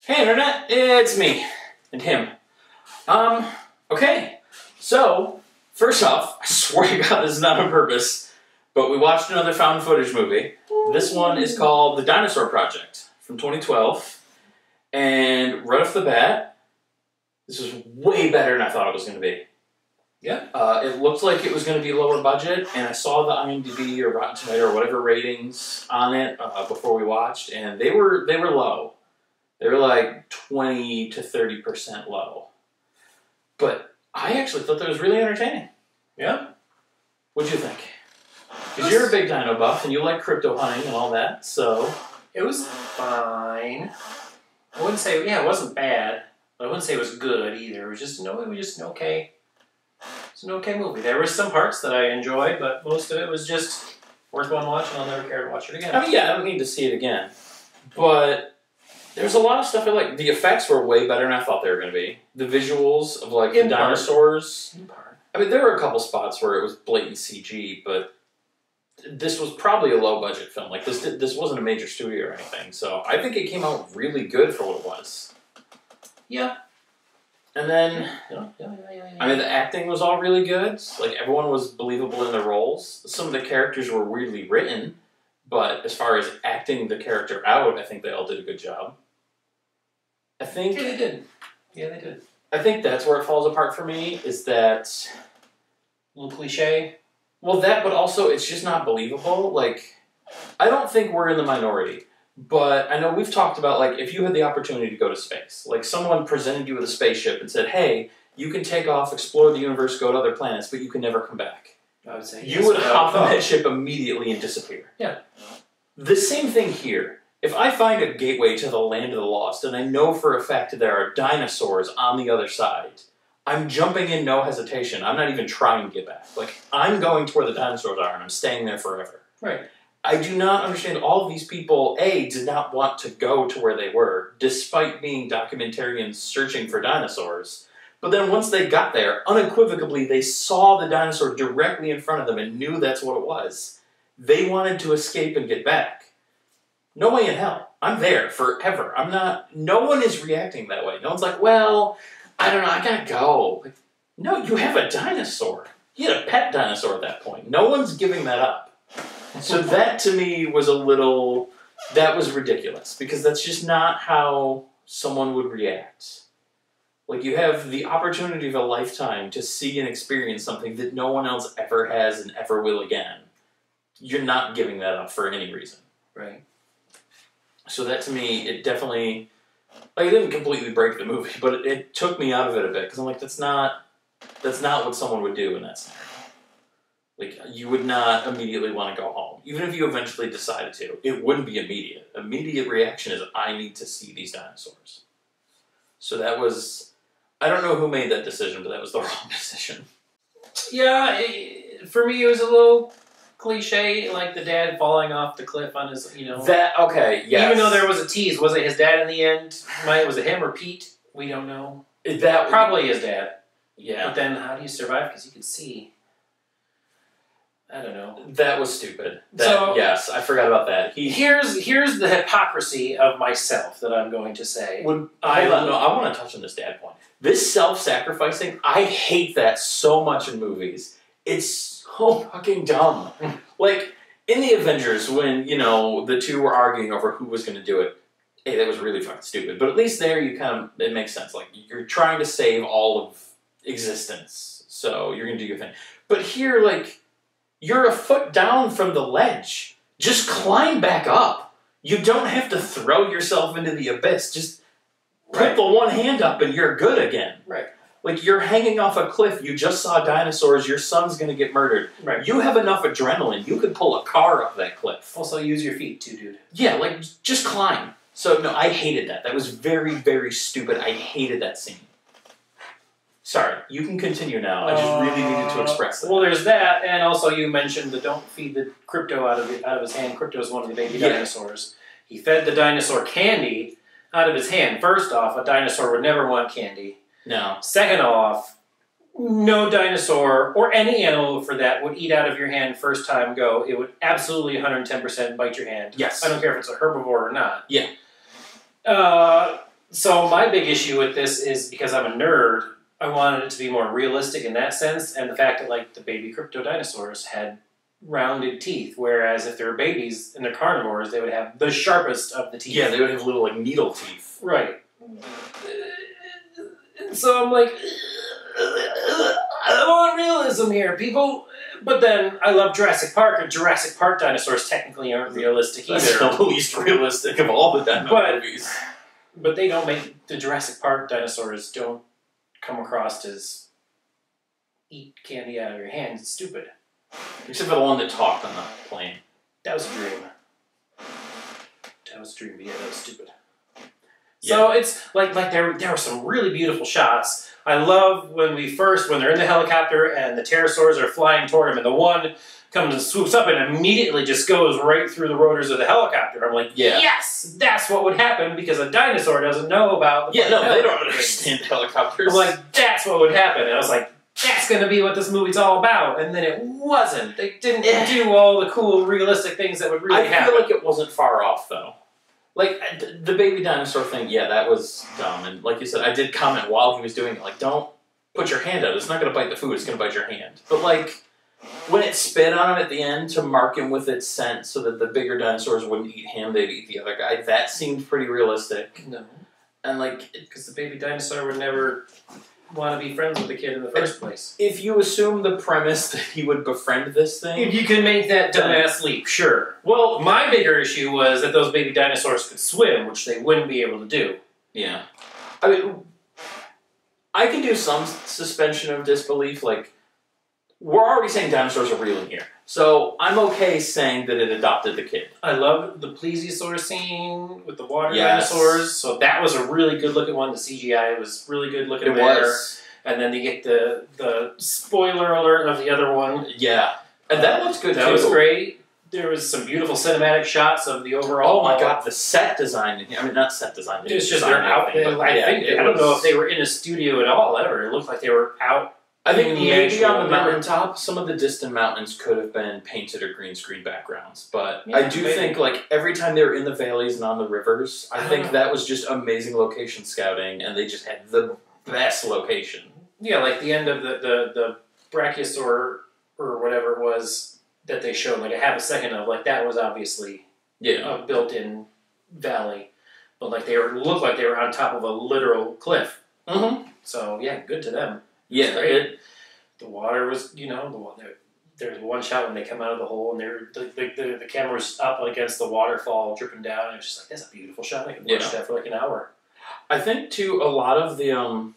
Hey Internet, it's me. And him. Okay. So, first off, I swear to God this is not on purpose, but we watched another found footage movie. This one is called The Dinosaur Project from 2012. And right off the bat, this was way better than I thought it was going to be. Yeah. It looked like it was going to be lower budget, and I saw the IMDb or Rotten Tomato or whatever ratings on it before we watched, and they were low. They were like 20 to 30% low. But I actually thought that was really entertaining. Yeah? What'd you think? Because you're a big dino buff, and you like crypto hunting and all that, so... It was fine. I wouldn't say, yeah, it wasn't bad, but I wouldn't say it was good either. It was just, it was just an okay... It's an okay movie. There were some parts that I enjoyed, but most of it was just worth one watch, and I'll never care to watch it again. I mean, yeah, I don't need to see it again. But there's a lot of stuff I like. The effects were way better than I thought they were going to be. The visuals of, like, the dinosaurs. In part. I mean, there were a couple spots where it was blatant CG, but this was probably a low-budget film. Like, this wasn't a major studio or anything, so I think it came out really good for what it was. Yeah. And then, Yeah. I mean, the acting was all really good. Like, everyone was believable in their roles. Some of the characters were weirdly written, but as far as acting the character out, I think they all did a good job. I think... Yeah, they did. Yeah, they did. I think that's where it falls apart for me, is that... A little cliche. Well, that, but also it's just not believable. Like, I don't think we're in the minority. But I know we've talked about, like, if you had the opportunity to go to space, like someone presented you with a spaceship and said, hey, you can take off, explore the universe, go to other planets, but you can never come back. I would say you would hop on that ship immediately and disappear. Yeah. The same thing here. If I find a gateway to the land of the lost, and I know for a fact that there are dinosaurs on the other side, I'm jumping in no hesitation. I'm not even trying to get back. Like, I'm going to where the dinosaurs are, and I'm staying there forever. Right. I do not understand. All of these people, A, did not want to go to where they were, despite being documentarians searching for dinosaurs. But then once they got there, unequivocally, they saw the dinosaur directly in front of them and knew that's what it was. They wanted to escape and get back. No way in hell. I'm there forever. I'm not... No one is reacting that way. No one's like, well, I don't know, I gotta go. Like, no, you have a dinosaur. You had a pet dinosaur at that point. No one's giving that up. So that, to me, was a little... That was ridiculous, because that's just not how someone would react. Like, you have the opportunity of a lifetime to see and experience something that no one else ever has and ever will again. You're not giving that up for any reason. Right. So that, to me, it definitely... Like, it didn't completely break the movie, but it took me out of it a bit, because I'm like, that's not what someone would do in that scenario. Like, you would not immediately want to go home. Even if you eventually decided to, it wouldn't be immediate. Immediate reaction is, I need to see these dinosaurs. So that was... I don't know who made that decision, but that was the wrong decision. Yeah, for me it was a little cliche, like the dad falling off the cliff on his, That, okay, yes. Even though there was a tease, was it his dad in the end? Was it him or Pete? We don't know. That Probably his dad. Yeah. But then how do you survive? Because you could see... I don't know. That was stupid. Yes, I forgot about that. Here's the hypocrisy of myself that I'm going to say. I want to touch on this dad point. This self-sacrificing, I hate that so much in movies. It's so fucking dumb. Like, in the Avengers, when, the two were arguing over who was going to do it, hey, that was really fucking stupid. But at least there, it makes sense. Like, you're trying to save all of existence, so you're going to do your thing. But here, like... You're a foot down from the ledge. Just climb back up. You don't have to throw yourself into the abyss. Just put the one hand up and you're good again. Right. Like, you're hanging off a cliff. You just saw dinosaurs. Your son's going to get murdered. Right. You have enough adrenaline. You could pull a car up that cliff. Also, use your feet too, dude. Yeah, like, just climb. So, no, I hated that. That was very, very stupid. I hated that scene. Sorry, you can continue now. I just really needed to express that. Well, there's that, and also you mentioned the don't feed the crypto out of his hand. Crypto is one of the baby dinosaurs. He fed the dinosaur candy out of his hand. First off, a dinosaur would never want candy. No. Second off, no dinosaur, or any animal for that, would eat out of your hand first time go. It would absolutely 110% bite your hand. Yes. I don't care if it's a herbivore or not. Yeah. So my big issue with this is because I'm a nerd, I wanted it to be more realistic in that sense, and the fact that like the baby crypto dinosaurs had rounded teeth, whereas if they're babies and they're carnivores, they would have the sharpest of the teeth. Yeah, they would have little like needle teeth. Right. So I'm like, I want realism here, people. But then I love Jurassic Park, and Jurassic Park dinosaurs technically aren't realistic either. That's the least realistic of all the dino movies. But they don't make the Jurassic Park dinosaurs don't come across as eat candy out of your hand. It's stupid. Except for the one that talked on the plane. That was a dream. That was a dream, but yeah, that was stupid. Yeah. So it's like there were some really beautiful shots. I love when they're in the helicopter and the pterosaurs are flying toward them, and the one comes and swoops up and immediately just goes right through the rotors of the helicopter. I'm like, yes, that's what would happen because a dinosaur doesn't know about the they don't understand helicopters. I'm like, that's what would happen. And I was like, that's going to be what this movie's all about. And then it wasn't. They didn't do all the cool, realistic things that would really happen. I feel like it wasn't far off, though. Like, the baby dinosaur thing, yeah, that was dumb. And like you said, I did comment while he was doing it, like, don't put your hand out. It's not going to bite the food. It's going to bite your hand. But, like, when it spit on him at the end to mark him with its scent so that the bigger dinosaurs wouldn't eat him, they'd eat the other guy, that seemed pretty realistic. No. And, like... Because the baby dinosaur would never want to be friends with the kid in the first place. If you assume the premise that he would befriend this thing... If you can make that dumbass leap, sure. Well, my bigger issue was that those baby dinosaurs could swim, which they wouldn't be able to do. Yeah. I mean, I can do some suspension of disbelief, like, we're already saying dinosaurs are real in here. So I'm okay saying that it adopted the kid. I love the plesiosaur scene with the water dinosaurs. So that was a really good looking one. The CGI was really good looking there. And then you get the spoiler alert of the other one. Yeah. And that looks good too. That was great. There was some beautiful cinematic shots of the overall... Oh my god, the set design. I mean, not set design. It's just they're out. I don't know if they were in a studio at all ever. It looked like they were out. I think maybe on the mountaintop, some of the distant mountains could have been painted or green screen backgrounds. But yeah, I do think, like, every time they were in the valleys and on the rivers, I think that was just amazing location scouting, and they just had the best location. Yeah, like the end of the Brachiosaur, or whatever it was, that they showed, like, a half a second of, like, that was obviously a built-in valley. But, like, they looked like they were on top of a literal cliff. Mm-hmm. So, yeah, good to them. Yeah, the water was, there's one shot when they come out of the hole and the camera's up against the waterfall dripping down, and it's just like, that's a beautiful shot. I could watch that for like an hour. I think, too, a lot of the,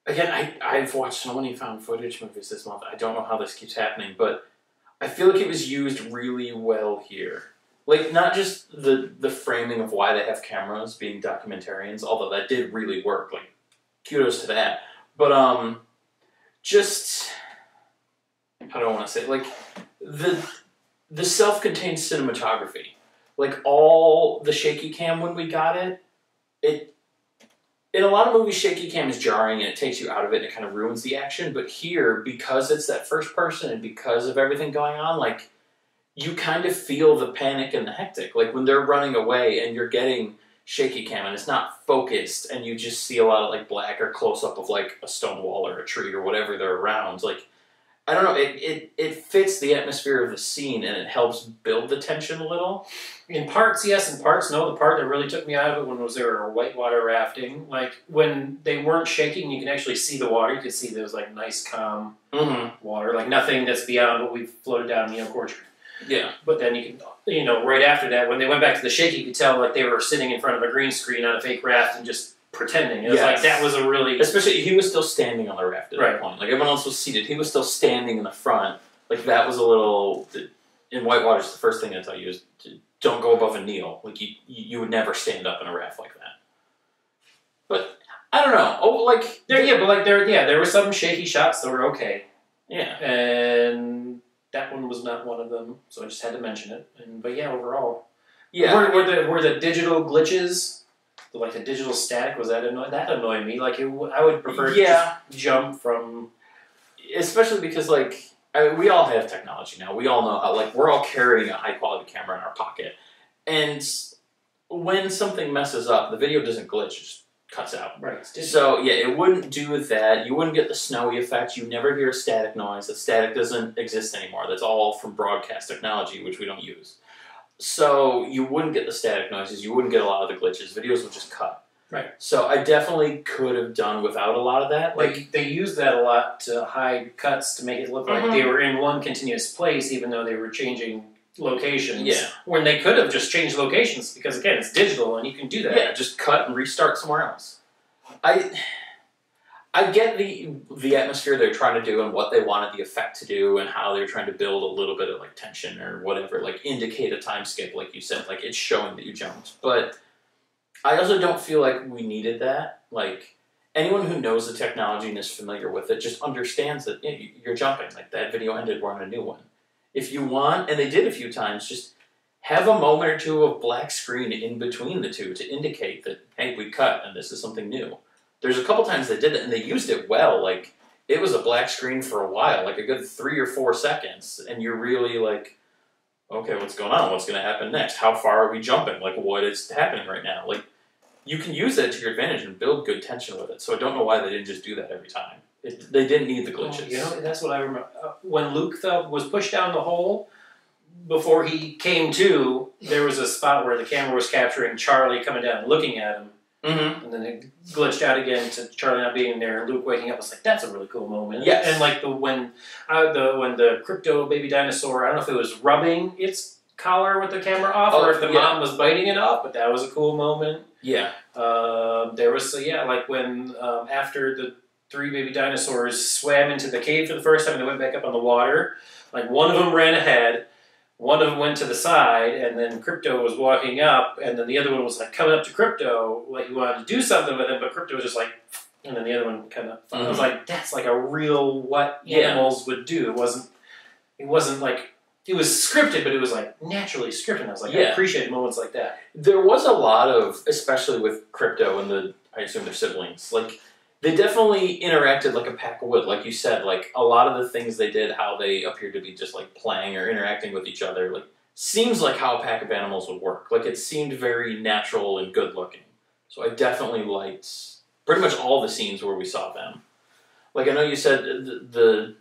again, I've watched so many found footage movies this month. I don't know how this keeps happening, but I feel like it was used really well here. Like, not just the framing of why they have cameras being documentarians, although that did really work. Like, kudos to that. But, just, how do I want to say it? Like, the self-contained cinematography. Like, all the shaky cam when we got it, in a lot of movies, shaky cam is jarring and it takes you out of it and it kind of ruins the action. But here, because it's that first person and because of everything going on, like, you kind of feel the panic and the hectic. Like, when they're running away and you're getting shaky cam and it's not focused and you just see a lot of like black or close up of like a stone wall or a tree or whatever they're around. Like, I don't know, it fits the atmosphere of the scene and it helps build the tension a little. In parts, yes, in parts, no. The part that really took me out of it when they were whitewater rafting, like when they weren't shaking, you can actually see the water. You could see those like nice calm water, like nothing that's beyond what we've floated down Neo Gorge. Yeah. But then you can, right after that, when they went back to the shaky, you could tell like they were sitting in front of a green screen on a fake raft and just pretending. It was like, that was a really... Especially, he was still standing on the raft at that point. Like, everyone else was seated. He was still standing in the front. Like, that was a little... In whitewater, the first thing I tell you is don't go above a kneel. Like, you would never stand up in a raft like that. But, I don't know. Oh, like... There were some shaky shots that were okay. Yeah. And... that one was not one of them, so I just had to mention it. But yeah, overall, were the digital glitches, like the digital static, that annoyed me. Like I would prefer to just jump from, especially because like we all have technology now. We all know how, like, we're all carrying a high quality camera in our pocket, and when something messes up, the video doesn't glitch, it just cuts out. Right. So, yeah, it wouldn't do that. You wouldn't get the snowy effect. You never hear a static noise. The static doesn't exist anymore. That's all from broadcast technology, which we don't use. So, you wouldn't get the static noises. You wouldn't get a lot of the glitches. Videos would just cut. Right. So, I definitely could have done without a lot of that. Like they used that a lot to hide cuts to make it look like they were in one continuous place, even though they were changing locations. Yeah. When they could have just changed locations, because again, it's digital and you can do that. Yeah, just cut and restart somewhere else. I get the atmosphere they're trying to do and what they wanted the effect to do and how they're trying to build a little bit of like tension or whatever, like indicate a time skip, like you said, like it's showing that you jumped. But I also don't feel like we needed that. Like anyone who knows the technology and is familiar with it just understands that you're jumping. Like that video ended, we're on a new one. If you want, and they did a few times, just have a moment or two of black screen in between the two to indicate that, hey, we cut and this is something new. There's a couple times they did it and they used it well. Like, it was a black screen for a while, like a good 3 or 4 seconds, and you're really like, okay, what's going on? What's going to happen next? How far are we jumping? Like, what is happening right now? Like, you can use that to your advantage and build good tension with it. So I don't know why they didn't just do that every time. They didn't need the glitches. You know, that's what I remember. When Luke was pushed down the hole, before he came to, there was a spot where the camera was capturing Charlie coming down and looking at him. Mm-hmm. And then it glitched out again to Charlie not being there and Luke waking up. I was like, that's a really cool moment. Yes. And like when the crypto baby dinosaur, I don't know if it was rubbing its collar with the camera off or if the mom was biting it off, but that was a cool moment. Yeah. There was, like when after the 3 baby dinosaurs swam into the cave for the first time and they went back up on the water, like one of them ran ahead, one of them went to the side, and then Crypto was walking up, and then the other one was like coming up to Crypto, like he wanted to do something with him, but Crypto was just like, and then the other one kind of, I was like, that's like a real what animals would do. It wasn't like, it was scripted, but it was like naturally scripted. I was like, I appreciate moments like that. There was a lot of, especially with Crypto and I assume their siblings, like, they definitely interacted like a pack of wood, like you said. Like, a lot of the things they did, how they appeared to be just, like, playing or interacting with each other, like, seems like how a pack of animals would work. Like, it seemed very natural and good-looking. So I definitely liked pretty much all the scenes where we saw them. Like, I know you said the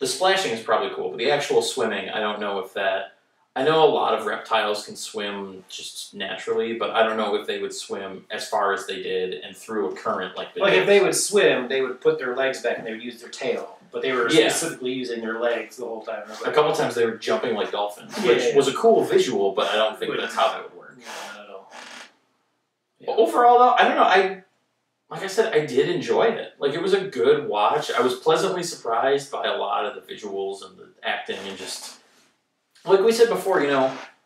splashing is probably cool, but the actual swimming, I don't know if that... I know a lot of reptiles can swim just naturally, but I don't know if they would swim as far as they did and through a current like this. Like if they would swim, they would put their legs back and they would use their tail. But they were specifically using their legs the whole time. A couple times they were jumping like dolphins, which was a cool visual, but I don't think that's how that would work. No, not at all. Yeah. Overall, though, I don't know. Like I said, I did enjoy it. Like, it was a good watch. I was pleasantly surprised by a lot of the visuals and the acting and just... Like we said before,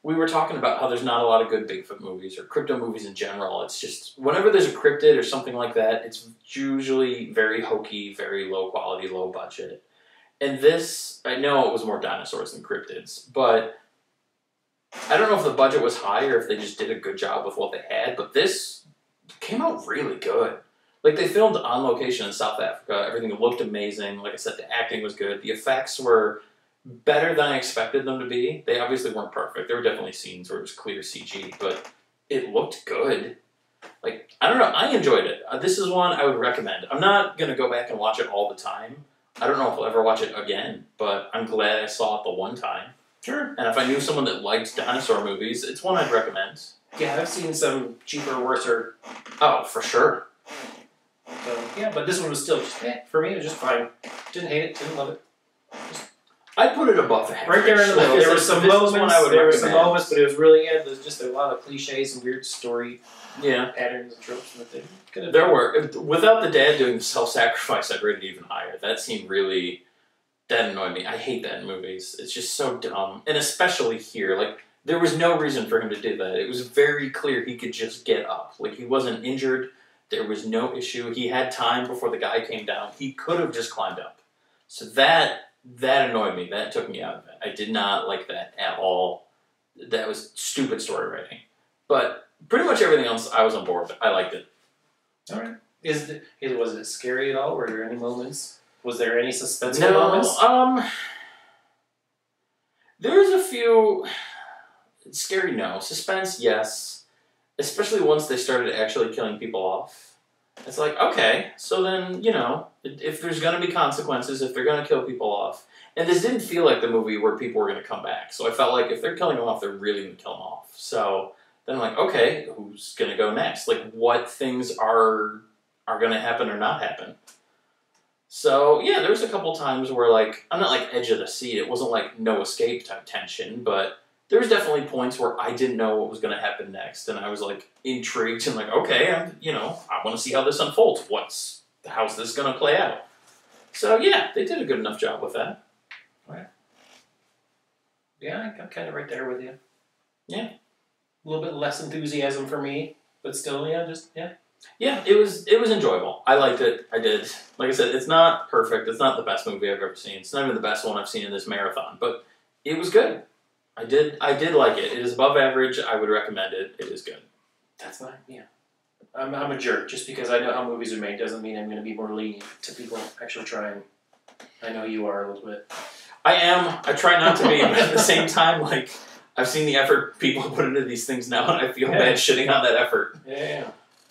we were talking about how there's not a lot of good Bigfoot movies or crypto movies in general. It's just, whenever there's a cryptid or something like that, it's usually very hokey, very low quality, low budget. And this, I know it was more dinosaurs than cryptids, but I don't know if the budget was high or if they just did a good job with what they had, but this came out really good. Like, they filmed on location in South Africa. Everything looked amazing. Like I said, the acting was good. The effects were better than I expected them to be. They obviously weren't perfect. There were definitely scenes where it was clear CG, but it looked good. Like, I don't know. I enjoyed it. This is one I would recommend. I'm not going to go back and watch it all the time. I don't know if I'll ever watch it again, but I'm glad I saw it the one time. Sure. And if I knew someone that liked dinosaur movies, it's one I'd recommend. Yeah, I've seen some cheaper, worser. Oh, for sure. So, yeah, but this one was still just, for me, it was just fine. Didn't hate it, didn't love it. I'd put it above average. Right there in the middle. There were some moments, but it was really, there's just a lot of cliches and weird story patterns and tropes and things. There were. Without the dad doing the self-sacrifice, I'd rate it even higher. That scene really, that annoyed me. I hate that in movies. It's just so dumb. And especially here, like, there was no reason for him to do that. It was very clear he could just get up. Like, he wasn't injured. There was no issue. He had time before the guy came down. He could have just climbed up. So that annoyed me. That took me out of it. I did not like that at all. That was stupid story writing. But pretty much everything else, I was on board with. I liked it. All right. Was it scary at all? Were there any moments? Was there any suspenseful moments? There's a few. Scary, no. Suspense, yes. especially once they started actually killing people off. It's like, okay, so then, you know, if there's going to be consequences, if they're going to kill people off, and this didn't feel like the movie where people were going to come back. So I felt like if they're killing them off, they're really going to kill them off. So then I'm like, okay, who's going to go next? Like, what things are going to happen or not happen? So, yeah, there was a couple times where, like, I'm not, like, edge of the seat. It wasn't, like, no escape type tension, but there was definitely points where I didn't know what was going to happen next, and I was, like, intrigued and like, okay, I want to see how this unfolds. How's this going to play out? So, yeah, they did a good enough job with that. Right. Yeah, I'm kind of right there with you. Yeah. A little bit less enthusiasm for me, but still, yeah. Yeah, it was enjoyable. I liked it. I did. Like I said, it's not perfect. It's not the best movie I've ever seen. It's not even the best one I've seen in this marathon, but it was good. I did like it. It is above average. I would recommend it. It is good. That's fine, yeah. I'm a jerk. Just because I know how movies are made doesn't mean I'm going to be more lenient to people actually trying. I know you are a little bit. I am. I try not to be, but at the same time, like, I've seen the effort people put into these things now, and I feel bad shitting on that effort. Yeah.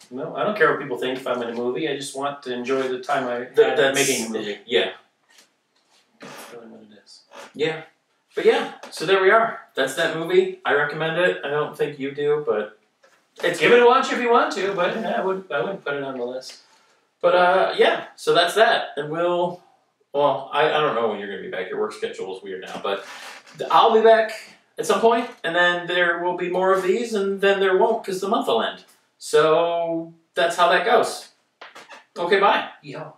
No, I don't care what people think if I'm in a movie. I just want to enjoy the time I had making a movie. Yeah. That's really what it is. Yeah. But yeah, so there we are. That's that movie. I recommend it. I don't think you do, but give it a watch if you want to, but I wouldn't put it on the list. But yeah, so that's that. And I don't know when you're going to be back. Your work schedule is weird now, but I'll be back at some point, and then there will be more of these, and then there won't because the month will end. So that's how that goes. Okay, bye. Yo.